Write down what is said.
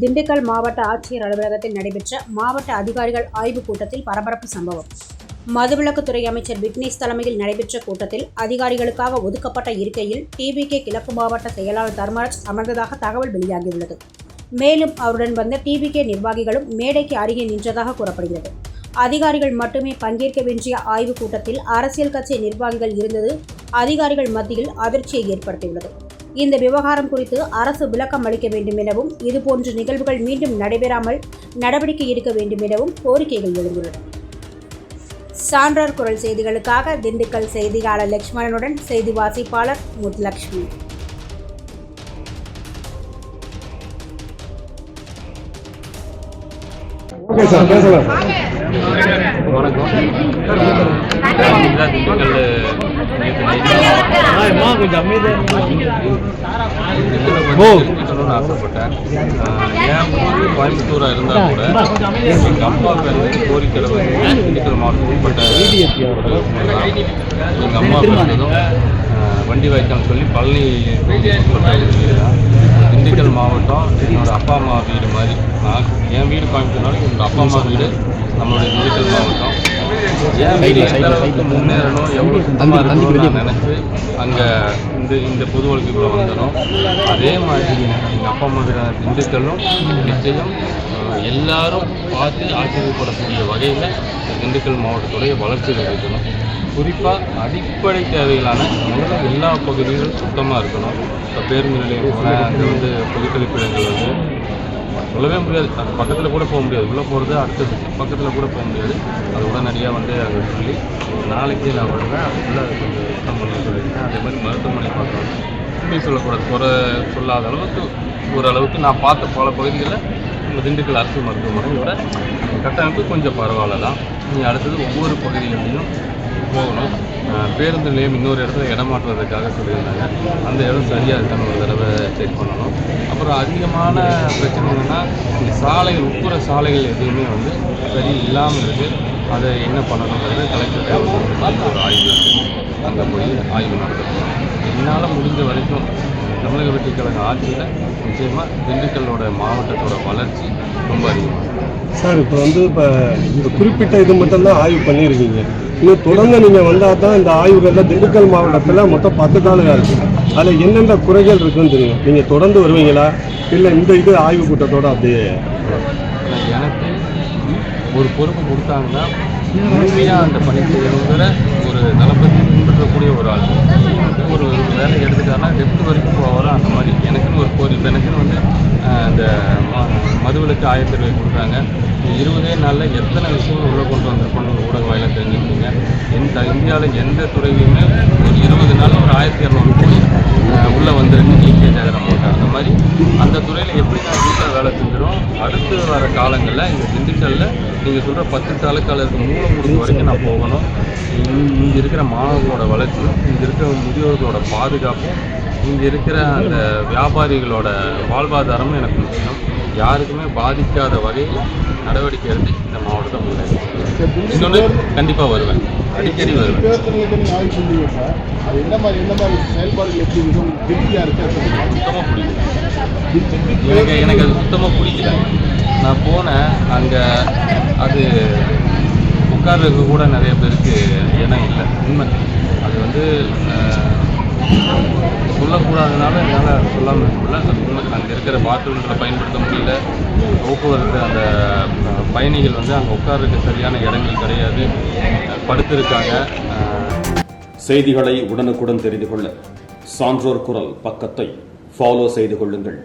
திண்டுக்கல் மாவட்ட ஆட்சியர் அலுவலகத்தில் நடைபெற்ற மாவட்ட அதிகாரிகள் ஆய்வுக் கூட்டத்தில் பரபரப்பு சம்பவம். மதுவிலக்குத்துறை அமைச்சர் விக்னேஷ் தலைமையில் நடைபெற்ற கூட்டத்தில் அதிகாரிகளுக்காக ஒதுக்கப்பட்ட இருக்கையில் டிவிகே கிழக்கு மாவட்ட செயலாளர் தர்மராஜ் அமர்ந்ததாக தகவல் வெளியாகியுள்ளது. மேலும் அவருடன் வந்த டிவிகே நிர்வாகிகளும் மேடைக்கு அருகே நின்றதாக கூறப்படுகிறது. அதிகாரிகள் மட்டுமே பங்கேற்க வேண்டிய ஆய்வுக் கூட்டத்தில் அரசியல் கட்சி நிர்வாகிகள் இருந்தது அதிகாரிகள் மத்தியில் அதிர்ச்சியை ஏற்படுத்தியுள்ளது. இந்த விவகாரம் குறித்து அரசு விளக்கம் அளிக்க வேண்டும் எனவும் இதுபோன்ற நிகழ்வுகள் மீண்டும் நடைபெறாமல் நடவடிக்கை எடுக்க வேண்டும் எனவும் கோரிக்கைகள் எழுந்துள்ளன. சான்றோர் குரல் செய்திகளுக்காக திண்டுக்கல் செய்தியாளர் லட்சுமணனுடன் செய்தி வாசிப்பாளர் முத்துலட்சுமி. ஆசைப்பட்டேன். என் ஊர் கோயம்புத்தூரா இருந்தா கூட எங்க அப்பா பேருந்து கோரிக்கையில திண்டுக்கல் மாவட்டம் உட்பட்ட எங்க அம்மா பிறந்ததும் வண்டி வாய்க்கால் சொல்லி பழனி திண்டுக்கல் மாவட்டம் என்னோட அப்பா அம்மா வீடு மாதிரி. என் வீடு கோயம்புத்தூர்னால என்னோட அப்பா அம்மா வீடு நம்மளுடைய திண்டுக்கல் மாவட்டம். என் வீடு எந்த அளவுக்கு முன்னேறணும், எவ்வளோ சுத்தமாக இருக்கணும்னு நான் நினச்சி அங்கே இந்த பொது வாழ்க்கைக்குள்ளே வந்தனும். அதே மாதிரி எங்கள் அப்பா அம்மா திண்டுக்கல்லும் நிச்சயம் எல்லாரும் பார்த்து ஆச்சரியப்படக்கூடிய வகையில் திண்டுக்கல் மாவட்டத்துடைய வளர்ச்சியில் இருக்கணும். குறிப்பாக அடிப்படை தேவைகளான முதல்ல எல்லா பகுதிகளும் சுத்தமாக இருக்கணும். இப்போ பேருந்து நிலையம் போல அங்கே பொதுக்கழிப்பிடங்கள் சொல்லவே முடியாது, அது பக்கத்தில் கூட போக முடியாது. உள்ளே போகிறது அடுத்தது, பக்கத்தில் கூட போக முடியாது. அது உடனடியாக அதை சொல்லி நாளைக்கு நான் வருவேன். அது ஃபுல்லாக கொஞ்சம் சுத்தம் பண்ண சொல்லியிருக்கேன். அதே மாதிரி மருத்துவமனை பார்க்கணும், உண்மை சொல்லக்கூடாது, குறை சொல்லாத அளவுக்கு ஓரளவுக்கு நான் பார்த்த பல பகுதிகளில் இந்த திண்டுக்கல் அரசு மருத்துவமனையோட கட்டமைப்பு கொஞ்சம் பரவாயில்ல தான். நீங்கள் அடுத்தது ஒவ்வொரு பகுதிகளிலையும் போகணும். பேருந்து நிலையம் இன்னொரு இடத்துல இடம் மாற்றுவதற்காக சொல்லியிருந்தாங்க. அந்த இடம் சரியாக இருக்கான்னு ஒரு தடவை செக் பண்ணணும். அப்புறம் அதிகமான பிரச்சனை என்னென்னா, இந்த சாலைகள் உட்புற சாலைகள் எதுவுமே சரி இல்லாமல் இருக்குது. அதை என்ன பண்ணணுங்கிறது கலெக்டர் ஒரு ஆய்வு அங்கே போய் ஆய்வு நடத்தணும். என்னால் முடிஞ்ச வரைக்கும் தமிழக வெற்றிக் கழக ஆட்சியில் நிச்சயமாக திண்டுக்கல்லோட மாவட்டத்தோட வளர்ச்சி ரொம்ப அதிகமாக சார். இப்போ இந்த குறிப்பிட்ட இது மட்டும்தான் ஆய்வு பண்ணியிருக்கீங்க. இன்னும் தொடர்ந்து நீங்கள் வந்தால் தான் இந்த ஆய்வுகளில் திண்டுக்கல் மாவட்டத்தில் மொத்தம் 10 தாலுகா இருக்குது. அதில் என்னென்ன குறைகள் இருக்குன்னு தெரியும். நீங்கள் தொடர்ந்து வருவீங்களா, இல்லை இந்த ஆய்வு கூட்டத்தோடு அப்படியே? எனக்கு ஒரு பொறுப்பு கொடுத்தாங்கன்னா முழுமையாக அந்த பணி செய்யணுங்கிற ஒரு நலப்பற்றி பின்பற்றக்கூடிய ஒரு ஆள். ஒரு வேலை எடுத்துட்டாங்கன்னா டெப்த் வரைக்கும் போகிறோம். அந்த மாதிரி எனக்குன்னு ஒரு கோரிக்கை. எனக்குன்னு இந்த மதுவிலக்கு ஆயத்தீர்வை கொடுத்தாங்க. 20 நாளில் எத்தனை விஷயங்கள் உள்ளே கொண்டு வந்திருக்கணும் ஊடக வாயிலாக தெரிஞ்சுக்கிட்டீங்க. இந்தியாவில் எந்த துறையிலுமே ஒரு 20 நாளில் ஒரு 1200 கோடி உள்ளே வந்திருக்கு லீக்கேஜ் ஆகிற அமௌண்ட். அந்த மாதிரி அந்த துறையில் எப்படி நான் வீட்டில் வேலை செஞ்சிடும். அடுத்து வர காலங்களில் இந்த திண்டுக்கல்லில் நீங்கள் சொல்கிற 10 தாலுக்காலுக்கு மூலம் கொடுத்த வரைக்கும் நான் போகணும். இங்கே இருக்கிற மாணவர்களோட வளர்ச்சியும், இங்கே இருக்கிற முதியோர்களோட பாதுகாப்பும், இங்கே இருக்கிற அந்த வியாபாரிகளோட வாழ்வாதாரமும் எனக்கு முக்கியம். யாருக்குமே பாதிக்காத வகையில் நடவடிக்கை எடுத்து இந்த மாவட்டத்தை முன்னேறும். இன்னொன்று கண்டிப்பாக வருவேன், அடிக்கடி வருவேன். எனக்கு அது சுத்தமாக பிடிக்கல. நான் போனேன், அங்கே அது உட்கார்றதுக்கு கூட நிறைய பேருக்கு இடம் இல்லை. உண்மை அது சொல்லக்கூடாதனால என்னால் சொல்லாமல் இருக்கல. அது உண்மை. அங்கே இருக்கிற பாத்ரூம்களை பயன்படுத்த முடியல. போக்குவரத்து அந்த பயணிகள் அங்கே உட்கார்றதுக்கு சரியான இடங்கள் கிடையாது, படுத்திருக்காங்க. செய்திகளை உடனுக்குடன் தெரிந்து கொள்ள சான்றோர் குரல் பக்கத்தை ஃபாலோ செய்து கொள்ளுங்கள்.